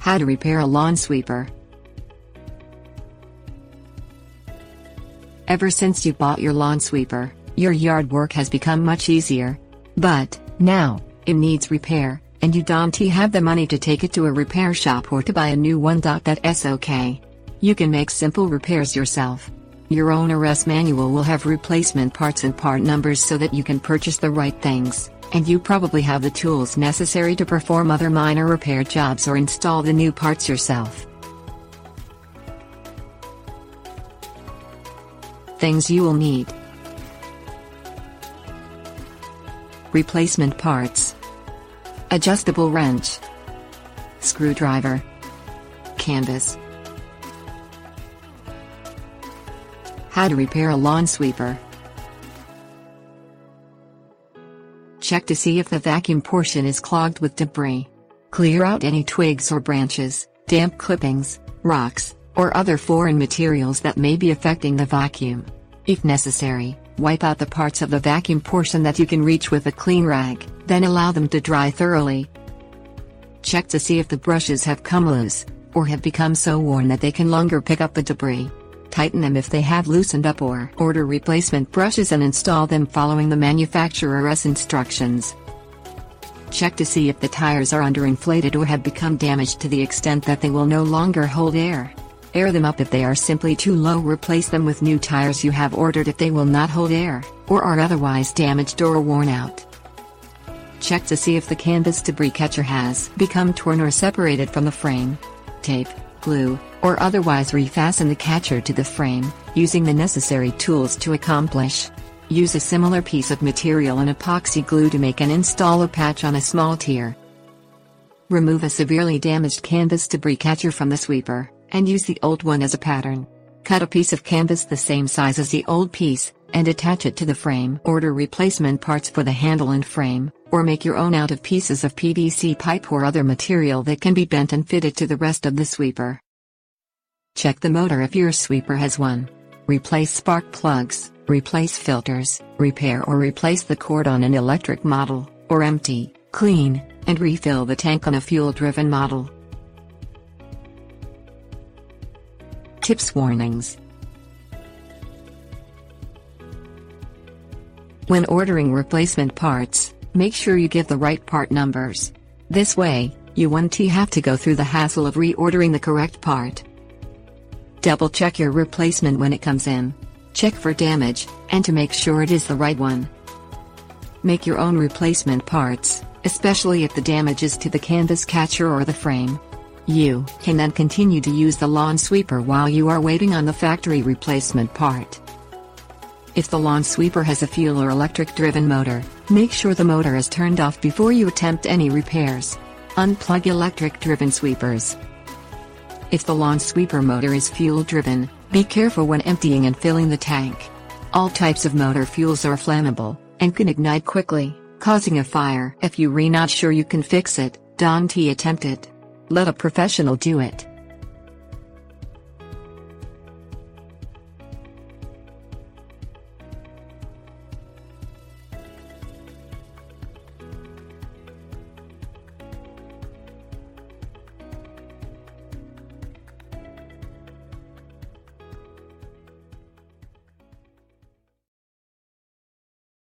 How to repair a lawn sweeper. Ever since you bought your lawn sweeper, your yard work has become much easier. But now, it needs repair, and you don't have the money to take it to a repair shop or to buy a new one.That. Okay. You can make simple repairs yourself. Your owner's manual will have replacement parts and part numbers so that you can purchase the right things, and you probably have the tools necessary to perform other minor repair jobs or install the new parts yourself. Things you will need: replacement parts, adjustable wrench, screwdriver, canvas. How to repair a lawn sweeper. Check to see if the vacuum portion is clogged with debris. Clear out any twigs or branches, damp clippings, rocks, or other foreign materials that may be affecting the vacuum. If necessary, wipe out the parts of the vacuum portion that you can reach with a clean rag, then allow them to dry thoroughly. Check to see if the brushes have come loose, or have become so worn that they can no longer pick up the debris. Tighten them if they have loosened up, or order replacement brushes and install them following the manufacturer's instructions. Check to see if the tires are underinflated or have become damaged to the extent that they will no longer hold air. Air them up if they are simply too low. Replace them with new tires you have ordered if they will not hold air, or are otherwise damaged or worn out. Check to see if the canvas debris catcher has become torn or separated from the frame. Tape, glue, or otherwise refasten the catcher to the frame, using the necessary tools to accomplish. Use a similar piece of material and epoxy glue to make and install a patch on a small tear. Remove a severely damaged canvas debris catcher from the sweeper, and use the old one as a pattern. Cut a piece of canvas the same size as the old piece, and attach it to the frame. Order replacement parts for the handle and frame, or make your own out of pieces of PVC pipe or other material that can be bent and fitted to the rest of the sweeper. Check the motor if your sweeper has one. Replace spark plugs, replace filters, repair or replace the cord on an electric model, or empty, clean, and refill the tank on a fuel-driven model. Tips. Warnings. When ordering replacement parts, make sure you give the right part numbers. This way, you won't have to go through the hassle of reordering the correct part. Double check your replacement when it comes in. Check for damage, and to make sure it is the right one. Make your own replacement parts, especially if the damage is to the canvas catcher or the frame. You can then continue to use the lawn sweeper while you are waiting on the factory replacement part. If the lawn sweeper has a fuel or electric-driven motor, make sure the motor is turned off before you attempt any repairs. Unplug electric-driven sweepers. If the lawn sweeper motor is fuel-driven, be careful when emptying and filling the tank. All types of motor fuels are flammable, and can ignite quickly, causing a fire. If you're not sure you can fix it, don't attempt it. Let a professional do it.